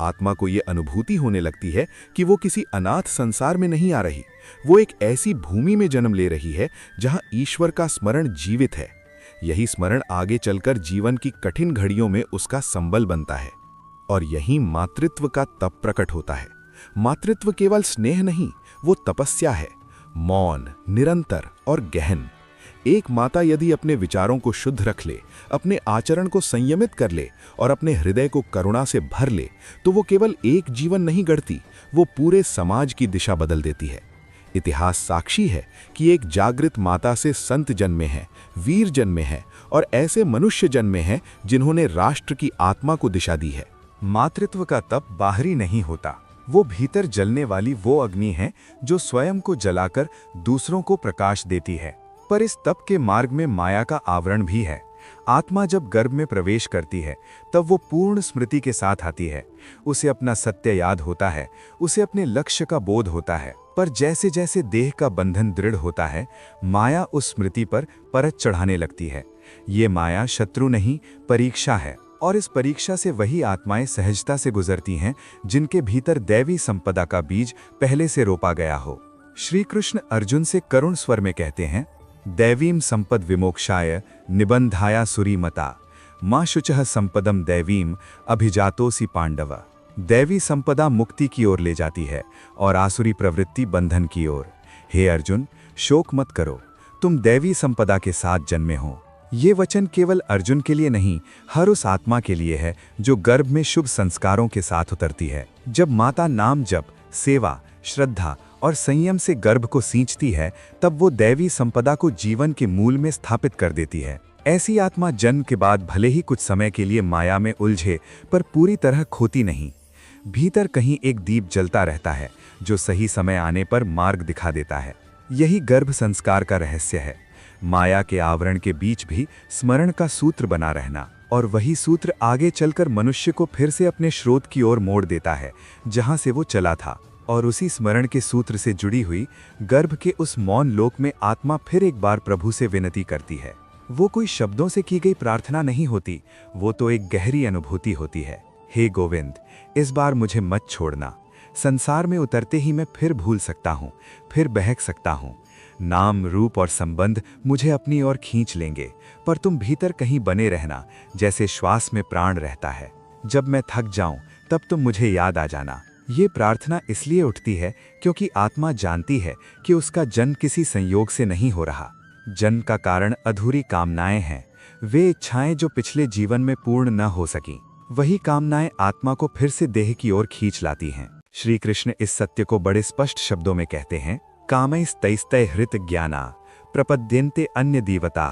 C: आत्मा को ये अनुभूति होने लगती है कि वो किसी अनाथ संसार में नहीं आ रही, वो एक ऐसी भूमि में जन्म ले रही है जहां ईश्वर का स्मरण जीवित है। यही स्मरण आगे चलकर जीवन की कठिन घड़ियों में उसका संबल बनता है। और यही मातृत्व का तप प्रकट होता है। मातृत्व केवल स्नेह नहीं, वो तपस्या है, मौन, निरंतर और गहन। एक माता यदि अपने विचारों को शुद्ध रख ले, अपने आचरण को संयमित कर ले और अपने हृदय को करुणा से भर ले, तो वो केवल एक जीवन नहीं गढ़ती, वो पूरे समाज की दिशा बदल देती है। इतिहास साक्षी है कि एक जागृत माता से संत जन्मे हैं, वीर जन्मे हैं, और ऐसे मनुष्य जन्मे हैं जिन्होंने राष्ट्र की आत्मा को दिशा दी है।
A: मातृत्व का तप बाहरी नहीं होता, वो भीतर जलने वाली वो अग्नि है जो स्वयं को जलाकर दूसरों को प्रकाश देती है। पर इस तप के मार्ग में माया का आवरण भी है। आत्मा जब गर्भ में प्रवेश करती है, तब वो पूर्ण स्मृति के साथ आती है। उसे अपना सत्य याद होता है, उसे अपने लक्ष्य का बोध होता है।
B: पर जैसे जैसे देह का बंधन दृढ़ होता है, माया उस स्मृति पर परत चढ़ाने लगती है। ये माया शत्रु नहीं, परीक्षा है, और इस परीक्षा से वही आत्माएं सहजता से गुजरती हैं जिनके भीतर दैवी संपदा का बीज पहले से रोपा गया हो। श्री कृष्ण अर्जुन से करुण स्वर में कहते हैं, दैवीम संपद विमोक्षाय निबंधाया सुरीमता मां शुचः संपदम दैवीम अभिजातोसी पांडव। दैवी संपदा मुक्ति की ओर ले जाती है और आसुरी प्रवृत्ति बंधन की ओर। हे अर्जुन, शोक मत करो, तुम दैवी संपदा के साथ जन्मे हो। ये वचन केवल अर्जुन के लिए नहीं, हर उस आत्मा के लिए है जो गर्भ में शुभ संस्कारों के साथ उतरती है। जब माता नाम जप, सेवा, श्रद्धा और संयम से गर्भ को सींचती है, तब वो दैवी संपदा को जीवन के मूल में स्थापित कर देती है। ऐसी आत्मा जन्म के बाद भले ही कुछ समय के लिए माया में उलझे, पर पूरी तरह खोती नहीं। भीतर कहीं एक दीप जलता रहता है जो सही समय आने पर मार्ग दिखा देता है। यही गर्भ संस्कार का रहस्य है। माया के आवरण के बीच भी स्मरण का सूत्र बना रहना, और वही सूत्र आगे चलकर मनुष्य को फिर से अपने स्रोत की ओर मोड़ देता है जहां से वो चला था। और उसी स्मरण के सूत्र से जुड़ी हुई गर्भ के उस मौन लोक में आत्मा फिर एक बार प्रभु से विनती करती है। वो कोई शब्दों से की गई प्रार्थना नहीं होती, वो तो एक गहरी अनुभूति होती है। हे गोविंद, इस बार मुझे मत छोड़ना। संसार में उतरते ही मैं फिर भूल सकता हूँ, फिर बहक सकता हूँ। नाम, रूप और संबंध मुझे अपनी ओर खींच लेंगे, पर तुम भीतर कहीं बने रहना, जैसे श्वास में प्राण रहता है। जब मैं थक जाऊं, तब तुम मुझे याद आ जाना। ये प्रार्थना इसलिए उठती है क्योंकि आत्मा जानती है कि उसका जन्म किसी संयोग से नहीं हो रहा। जन्म का कारण अधूरी कामनाएं हैं, वे इच्छाएं जो पिछले जीवन में पूर्ण न हो सकीं। वही कामनाएं आत्मा को फिर से देह की ओर खींच लाती हैं। श्री कृष्ण इस सत्य को बड़े स्पष्ट शब्दों में कहते हैं, कामैस्तैस्तै हृत ज्ञाना प्रपद्यन्ते अन्य देवता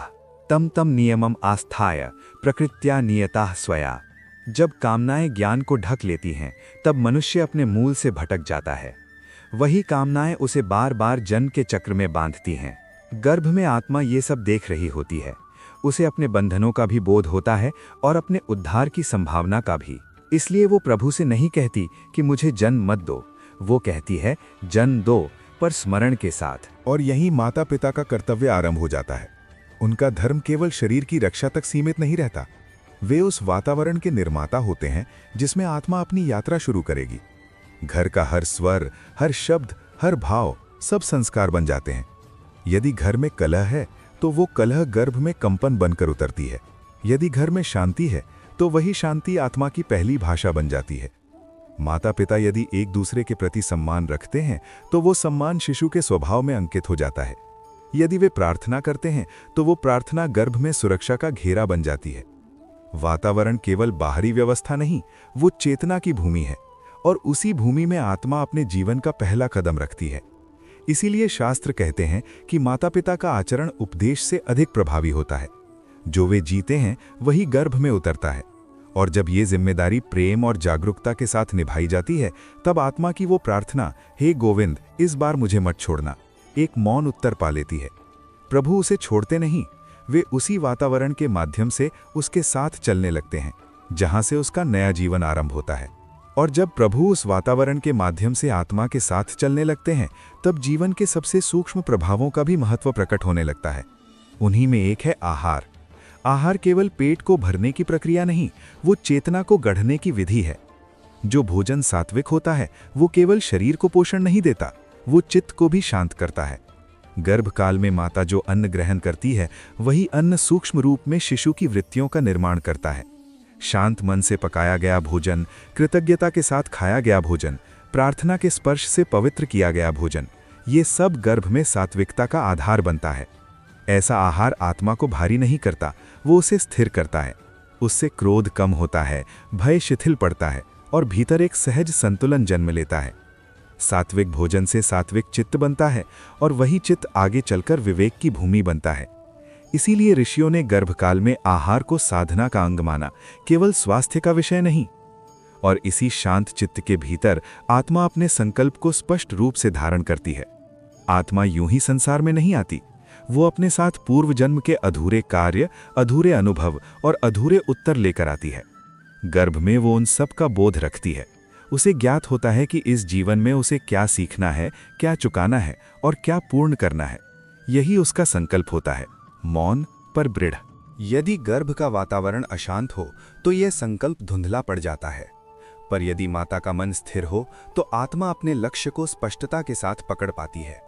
B: तम तम नियमम आस्थाय प्रकृत्या नियता स्वया। जब कामनाएं ज्ञान को ढक लेती हैं, तब मनुष्य अपने मूल से भटक जाता है। वही कामनाएं उसे बार बार जन्म के चक्र में बांधती हैं। गर्भ में आत्मा ये सब देख रही होती है। उसे अपने बंधनों का भी बोध होता है और अपने उद्धार की संभावना का भी। इसलिए वो प्रभु से नहीं कहती कि मुझे जन्म मत दो, वो कहती है जन्म दो, पर स्मरण के साथ।
C: और यही माता पिता का कर्तव्य आरंभ हो जाता है। उनका धर्म केवल शरीर की रक्षा तक सीमित नहीं रहता। वे उस वातावरण के निर्माता होते हैं जिसमें आत्मा अपनी यात्रा शुरू करेगी। घर का हर स्वर, हर शब्द, हर भाव सब संस्कार बन जाते हैं। यदि घर में कलह है तो वो कलह गर्भ में कंपन बनकर उतरती है। यदि घर में शांति है तो वही शांति आत्मा की पहली भाषा बन जाती है। माता पिता यदि एक दूसरे के प्रति सम्मान रखते हैं तो वो सम्मान शिशु के स्वभाव में अंकित हो जाता है। यदि वे प्रार्थना करते हैं तो वो प्रार्थना गर्भ में सुरक्षा का घेरा बन जाती है। वातावरण केवल बाहरी व्यवस्था नहीं, वो चेतना की भूमि है, और उसी भूमि में आत्मा अपने जीवन का पहला कदम रखती है। इसीलिए शास्त्र कहते हैं कि माता पिता का आचरण उपदेश से अधिक प्रभावी होता है। जो वे जीते हैं वही गर्भ में उतरता है, और जब ये जिम्मेदारी प्रेम और जागरूकता के साथ निभाई जाती है, तब आत्मा की वो प्रार्थना, हे गोविंद, इस बार मुझे मत छोड़ना, एक मौन उत्तर पा लेती है। प्रभु उसे छोड़ते नहीं, वे उसी वातावरण के माध्यम से उसके साथ चलने लगते हैं जहां से उसका नया जीवन आरंभ होता है। और जब प्रभु उस वातावरण के माध्यम से आत्मा के साथ चलने लगते हैं, तब जीवन के सबसे सूक्ष्म प्रभावों का भी महत्व प्रकट होने लगता है। उन्हीं में एक है आहार। आहार केवल पेट को भरने की प्रक्रिया नहीं, वो चेतना को गढ़ने की विधि है। जो भोजन सात्विक होता है वो केवल शरीर को पोषण नहीं देता, वो चित्त को भी शांत करता है। गर्भकाल में माता जो अन्न ग्रहण करती है, वही अन्न सूक्ष्म रूप में शिशु की वृत्तियों का निर्माण करता है। शांत मन से पकाया गया भोजन, कृतज्ञता के साथ खाया गया भोजन, प्रार्थना के स्पर्श से पवित्र किया गया भोजन, ये सब गर्भ में सात्विकता का आधार बनता है। ऐसा आहार आत्मा को भारी नहीं करता, वो उसे स्थिर करता है। उससे क्रोध कम होता है, भय शिथिल पड़ता है, और भीतर एक सहज संतुलन जन्म लेता है। सात्विक भोजन से सात्विक चित्त बनता है, और वही चित्त आगे चलकर विवेक की भूमि बनता है। इसीलिए ऋषियों ने गर्भकाल में आहार को साधना का अंग माना, केवल स्वास्थ्य का विषय नहीं। और इसी शांत चित्त के भीतर आत्मा अपने संकल्प को स्पष्ट रूप से धारण करती है। आत्मा यूं ही संसार में नहीं आती, वो अपने साथ पूर्व जन्म के अधूरे कार्य, अधूरे अनुभव और अधूरे उत्तर लेकर आती है। गर्भ में वो उन सब का बोध रखती है।
B: उसे ज्ञात होता है कि इस जीवन में उसे क्या सीखना है, क्या चुकाना है और क्या पूर्ण करना है। यही उसका संकल्प होता है, मौन पर दृढ़।
C: यदि गर्भ का वातावरण अशांत हो तो यह संकल्प धुंधला पड़ जाता है, पर यदि माता का मन स्थिर हो तो आत्मा अपने लक्ष्य को स्पष्टता के साथ पकड़ पाती है।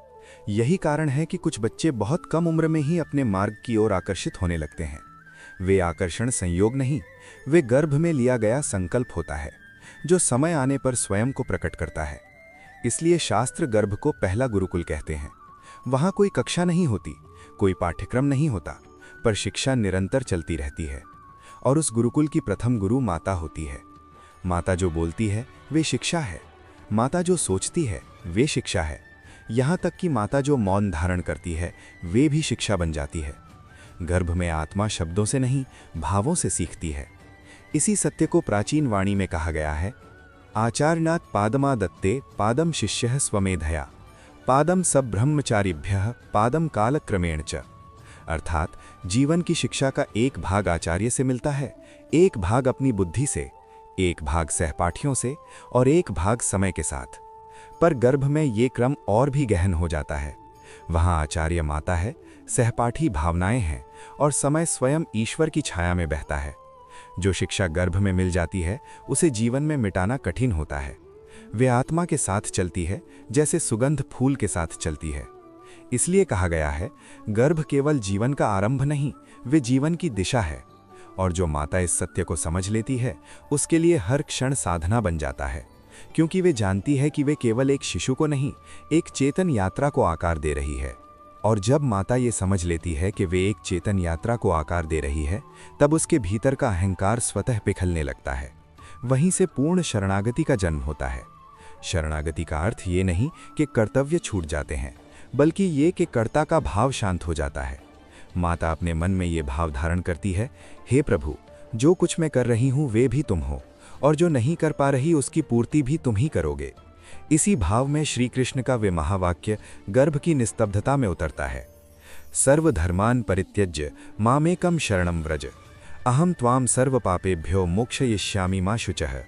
C: यही कारण है कि कुछ बच्चे बहुत कम उम्र में ही अपने मार्ग की ओर आकर्षित होने लगते हैं। वे आकर्षण संयोग नहीं, वे गर्भ में लिया गया संकल्प होता है, जो समय आने पर स्वयं को प्रकट करता है। इसलिए शास्त्र गर्भ को पहला गुरुकुल कहते हैं। वहाँ कोई कक्षा नहीं होती, कोई पाठ्यक्रम नहीं होता, पर शिक्षा निरंतर चलती रहती है। और उस गुरुकुल की प्रथम गुरु माता होती है। माता जो बोलती है वे शिक्षा है, माता जो सोचती है वे शिक्षा है, यहाँ तक कि माता जो मौन धारण करती है वे भी शिक्षा बन जाती है। गर्भ में आत्मा शब्दों से नहीं, भावों से सीखती है। इसी सत्य को प्राचीन वाणी में कहा गया है, आचार्यनाथ पादमा दत्ते पादम शिष्यः स्वमेधया पादम सब ब्रह्मचारिभ्यः पादम कालक्रमेण च। अर्थात जीवन की शिक्षा का एक भाग आचार्य से मिलता है, एक भाग अपनी बुद्धि से, एक भाग सहपाठियों से और एक भाग समय के साथ। पर गर्भ में ये क्रम और भी गहन हो जाता है। वहाँ आचार्य माता है, सहपाठी भावनाएं हैं और समय स्वयं ईश्वर की छाया में बहता है। जो शिक्षा गर्भ में मिल जाती है उसे जीवन में मिटाना कठिन होता है। वे आत्मा के साथ चलती है जैसे सुगंध फूल के साथ चलती है। इसलिए कहा गया है, गर्भ केवल जीवन का आरंभ नहीं, वे जीवन की दिशा है। और जो माता इस सत्य को समझ लेती है उसके लिए हर क्षण साधना बन जाता है, क्योंकि वे जानती है कि वे केवल एक शिशु को नहीं, एक चेतन यात्रा को आकार दे रही है। और जब माता ये समझ लेती है कि वे एक चेतन यात्रा को आकार दे रही है, तब उसके भीतर का अहंकार स्वतः पिघलने लगता है। वहीं से पूर्ण शरणागति का जन्म होता है। शरणागति का अर्थ ये नहीं कि कर्तव्य छूट जाते हैं, बल्कि ये कि कर्ता का भाव शांत हो जाता है। माता अपने मन में ये भाव धारण करती है, हे प्रभु, जो कुछ मैं कर रही हूँ वे भी तुम हो, और जो नहीं कर पा रही उसकी पूर्ति भी तुम ही करोगे। इसी भाव में श्री कृष्ण का वे महावाक्य गर्भ की निस्तब्धता में उतरता है, सर्वधर्मान परित्यज्य मामेकम शरणं व्रज अहम त्वाम सर्व पापेभ्यो मोक्षयिष्यामि मा शुचः।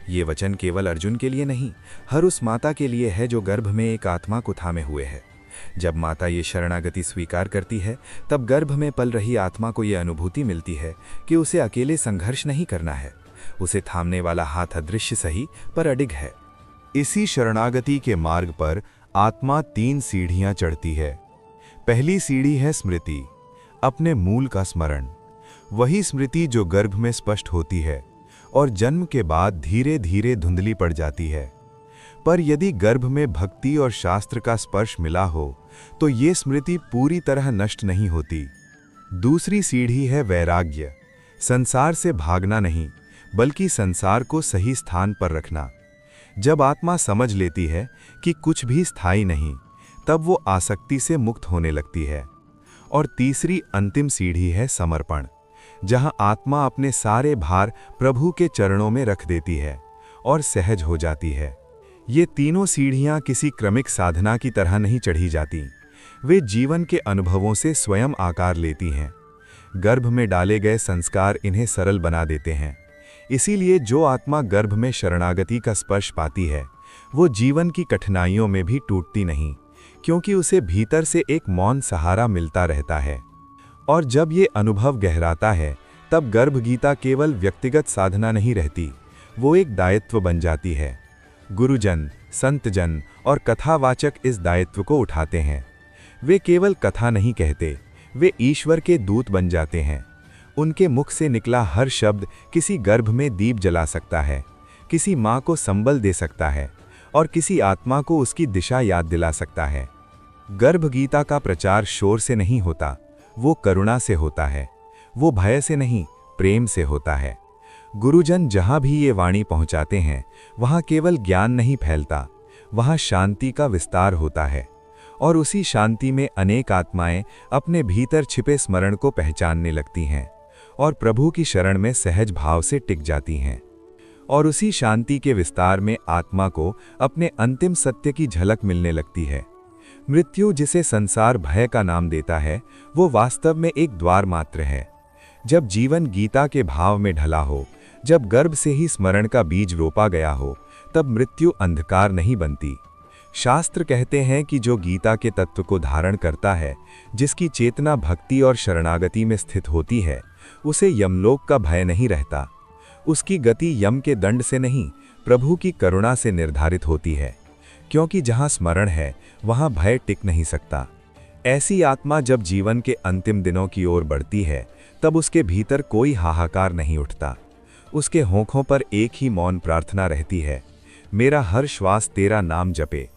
C: ये वचन केवल अर्जुन के लिए नहीं, हर उस माता के लिए है जो गर्भ में एक आत्मा को थामे हुए है। जब माता ये शरणागति स्वीकार करती है, तब गर्भ में पल रही आत्मा को ये अनुभूति मिलती है कि उसे अकेले संघर्ष नहीं करना है। उसे थामने वाला हाथ अदृश्य सही पर अडिग है।
B: इसी शरणागति के मार्ग पर आत्मा 3 सीढ़ियां चढ़ती है। पहली सीढ़ी है स्मृति, अपने मूल का स्मरण। वही स्मृति जो गर्भ में स्पष्ट होती है और जन्म के बाद धीरे धीरे धुंधली पड़ जाती है। पर यदि गर्भ में भक्ति और शास्त्र का स्पर्श मिला हो तो ये स्मृति पूरी तरह नष्ट नहीं होती। दूसरी सीढ़ी है वैराग्य, संसार से भागना नहीं, बल्कि संसार को सही स्थान पर रखना। जब आत्मा समझ लेती है कि कुछ भी स्थायी नहीं, तब वो आसक्ति से मुक्त होने लगती है। और तीसरी अंतिम सीढ़ी है समर्पण, जहां आत्मा अपने सारे भार प्रभु के चरणों में रख देती है और सहज हो जाती है। ये तीनों सीढ़ियां किसी क्रमिक साधना की तरह नहीं चढ़ी जाती, वे जीवन के अनुभवों से स्वयं आकार लेती हैं। गर्भ में डाले गए संस्कार इन्हें सरल बना देते हैं। इसीलिए जो आत्मा गर्भ में शरणागति का स्पर्श पाती है, वो जीवन की कठिनाइयों में भी टूटती नहीं, क्योंकि उसे भीतर से एक मौन सहारा मिलता रहता है। और जब ये अनुभव गहराता है, तब गर्भ गीता केवल व्यक्तिगत साधना नहीं रहती, वो एक दायित्व बन जाती है। गुरुजन, संतजन और कथावाचक इस दायित्व को उठाते हैं। वे केवल कथा नहीं कहते, वे ईश्वर के दूत बन जाते हैं। उनके मुख से निकला हर शब्द किसी गर्भ में दीप जला सकता है, किसी माँ को संबल दे सकता है और किसी आत्मा को उसकी दिशा याद दिला सकता है। गर्भ गीता का प्रचार शोर से नहीं होता, वो करुणा से होता है। वो भय से नहीं, प्रेम से होता है। गुरुजन जहाँ भी ये वाणी पहुँचाते हैं, वहाँ केवल ज्ञान नहीं फैलता, वहाँ शांति का विस्तार होता है। और उसी शांति में अनेक आत्माएं अपने भीतर छिपे स्मरण को पहचानने लगती हैं और प्रभु की शरण में सहज भाव से टिक जाती हैं। और उसी शांति के विस्तार में आत्मा को अपने अंतिम सत्य की झलक मिलने लगती है। मृत्यु, जिसे संसार भय का नाम देता है, वो वास्तव में एक द्वार मात्र है। जब जीवन गीता के भाव में ढला हो, जब गर्भ से ही स्मरण का बीज रोपा गया हो,
C: तब मृत्यु अंधकार नहीं बनती। शास्त्र कहते हैं कि जो गीता के तत्व को धारण करता है, जिसकी चेतना भक्ति और शरणागति में स्थित होती है, उसे यमलोक का भय नहीं रहता। उसकी गति यम के दंड से नहीं, प्रभु की करुणा से निर्धारित होती है, क्योंकि जहाँ स्मरण है वहाँ भय टिक नहीं सकता। ऐसी आत्मा जब जीवन के अंतिम दिनों की ओर बढ़ती है, तब उसके भीतर कोई हाहाकार नहीं उठता। उसके होंठों पर एक ही मौन प्रार्थना रहती है, मेरा हर श्वास तेरा नाम जपे।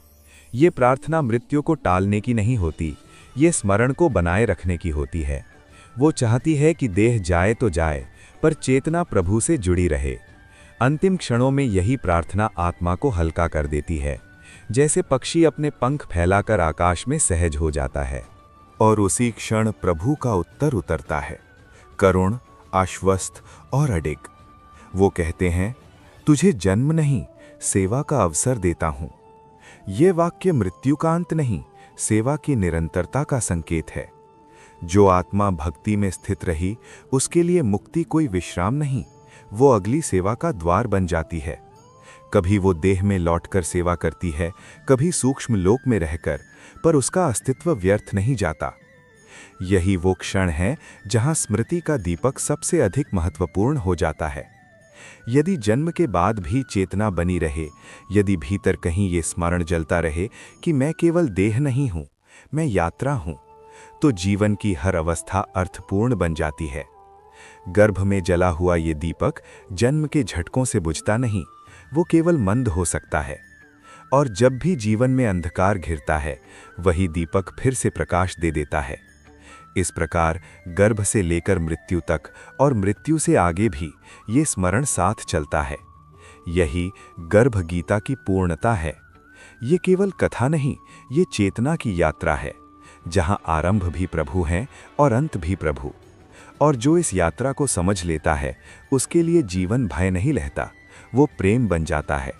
C: ये प्रार्थना मृत्यु को टालने की नहीं होती, ये स्मरण को बनाए रखने की होती है। वो चाहती है कि देह जाए तो जाए, पर चेतना प्रभु से जुड़ी रहे। अंतिम क्षणों में यही प्रार्थना आत्मा को हल्का कर देती है, जैसे पक्षी अपने पंख फैलाकर आकाश में सहज हो जाता है।
B: और उसी क्षण प्रभु का उत्तर उतरता है, करुण, आश्वस्त और अडिग। वो कहते हैं, तुझे जन्म नहीं, सेवा का अवसर देता हूं। ये वाक्य मृत्यु का अंत नहीं, सेवा की निरंतरता का संकेत है। जो आत्मा भक्ति में स्थित रही, उसके लिए मुक्ति कोई विश्राम नहीं, वो अगली सेवा का द्वार बन जाती है। कभी वो देह में लौटकर सेवा करती है, कभी सूक्ष्म लोक में रहकर, पर उसका अस्तित्व व्यर्थ नहीं जाता। यही वो क्षण है जहां स्मृति का दीपक सबसे अधिक महत्वपूर्ण हो जाता है। यदि जन्म के बाद भी चेतना बनी रहे, यदि भीतर कहीं ये स्मरण जलता रहे कि मैं केवल देह नहीं हूं, मैं यात्रा हूं, तो जीवन की हर अवस्था अर्थपूर्ण बन जाती है। गर्भ में जला हुआ ये दीपक जन्म के झटकों से बुझता नहीं, वो केवल मंद हो सकता है। और जब भी जीवन में अंधकार घिरता है, वही दीपक फिर से प्रकाश दे देता है। इस प्रकार गर्भ से लेकर मृत्यु तक और मृत्यु से आगे भी ये स्मरण साथ चलता है। यही गर्भ गीता की पूर्णता है। ये केवल कथा नहीं, ये चेतना की यात्रा है, जहाँ आरंभ भी प्रभु हैं और अंत भी प्रभु। और जो इस यात्रा को समझ लेता है, उसके लिए जीवन भय नहीं रहता, वो प्रेम बन जाता है।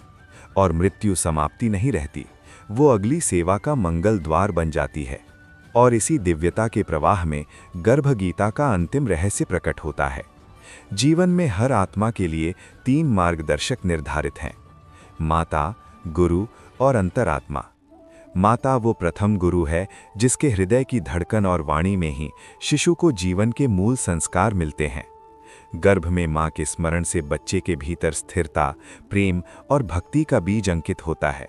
B: और मृत्यु समाप्ति नहीं रहती, वो अगली सेवा का मंगल द्वार बन जाती है। और इसी दिव्यता के प्रवाह में गर्भ गीता का अंतिम रहस्य प्रकट होता है। जीवन में हर आत्मा के लिए 3 मार्गदर्शक निर्धारित हैं, माता, गुरु और अंतरात्मा। माता वो प्रथम गुरु है जिसके हृदय की धड़कन और वाणी में ही शिशु को जीवन के मूल संस्कार मिलते हैं। गर्भ में माँ के स्मरण से बच्चे के भीतर स्थिरता, प्रेम और भक्ति का बीज अंकित होता है।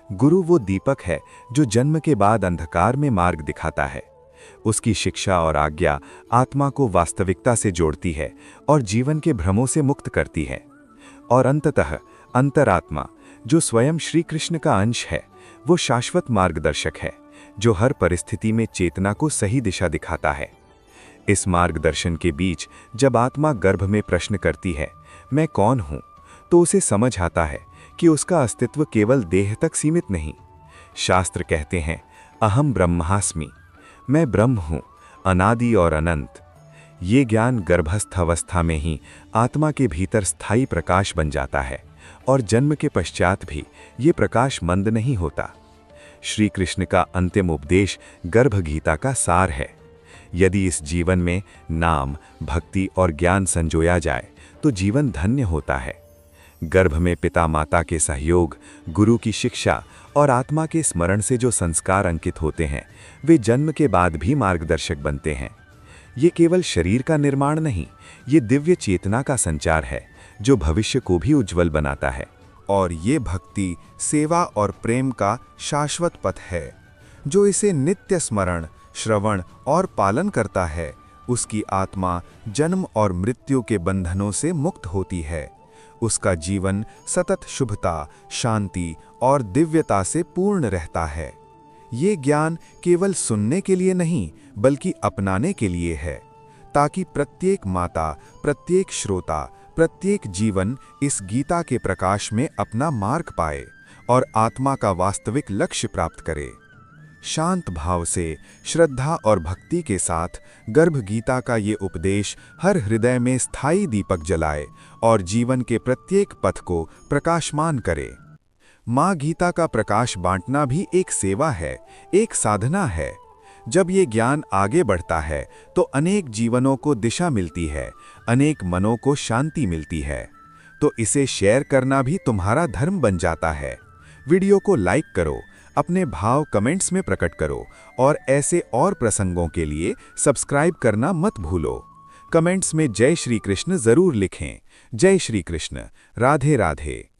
B: गुरु वो दीपक है जो जन्म के बाद अंधकार में मार्ग दिखाता है। उसकी शिक्षा और आज्ञा आत्मा को वास्तविकता से जोड़ती है और जीवन के भ्रमों से मुक्त करती है। और अंततः अंतरात्मा, जो स्वयं श्री कृष्ण का अंश है, वो शाश्वत मार्गदर्शक है, जो हर परिस्थिति में चेतना को सही दिशा दिखाता है। इस मार्गदर्शन के बीच जब आत्मा गर्भ में प्रश्न करती है, मैं कौन हूं, तो उसे समझ आता है कि उसका अस्तित्व केवल देह तक सीमित नहीं। शास्त्र कहते हैं, अहम ब्रह्मास्मि, मैं ब्रह्म हूं, अनादि और अनंत। ये ज्ञान गर्भस्थ अवस्था में ही आत्मा के भीतर स्थायी प्रकाश बन जाता है और जन्म के पश्चात भी ये प्रकाश मंद नहीं होता। श्री कृष्ण का अंतिम उपदेश गर्भ गीता का सार है। यदि इस जीवन में नाम, भक्ति और ज्ञान संजोया जाए तो जीवन धन्य होता है। गर्भ में पिता माता के सहयोग, गुरु की शिक्षा और आत्मा के स्मरण से जो संस्कार अंकित होते हैं, वे जन्म के बाद भी मार्गदर्शक बनते हैं। ये केवल शरीर का निर्माण नहीं, ये दिव्य चेतना का संचार है जो भविष्य को भी उज्जवल बनाता है।
A: और ये भक्ति, सेवा और प्रेम का शाश्वत पथ है। जो इसे नित्य स्मरण, श्रवण और पालन करता है, उसकी आत्मा जन्म और मृत्यु के बंधनों से मुक्त होती है। उसका जीवन सतत शुभता, शांति और दिव्यता से पूर्ण रहता है। ये ज्ञान केवल सुनने के लिए नहीं, बल्कि अपनाने के लिए है, ताकि प्रत्येक माता, प्रत्येक श्रोता, प्रत्येक जीवन इस गीता के प्रकाश में अपना मार्ग पाए और आत्मा का वास्तविक लक्ष्य प्राप्त करे। शांत भाव से, श्रद्धा और भक्ति के साथ गर्भ गीता का ये उपदेश हर हृदय में स्थायी दीपक जलाए और जीवन के प्रत्येक पथ को प्रकाशमान करे। माँ गीता का प्रकाश बांटना भी एक सेवा है, एक साधना है। जब ये ज्ञान आगे बढ़ता है तो अनेक जीवनों को दिशा मिलती है, अनेक मनों को शांति मिलती है।
B: तो इसे शेयर करना भी तुम्हारा धर्म बन जाता है। वीडियो को लाइक करो, अपने भाव कमेंट्स में प्रकट करो और ऐसे और प्रसंगों के लिए सब्सक्राइब करना मत भूलो। कमेंट्स में जय श्री कृष्ण जरूर लिखें। जय श्री कृष्ण। राधे राधे।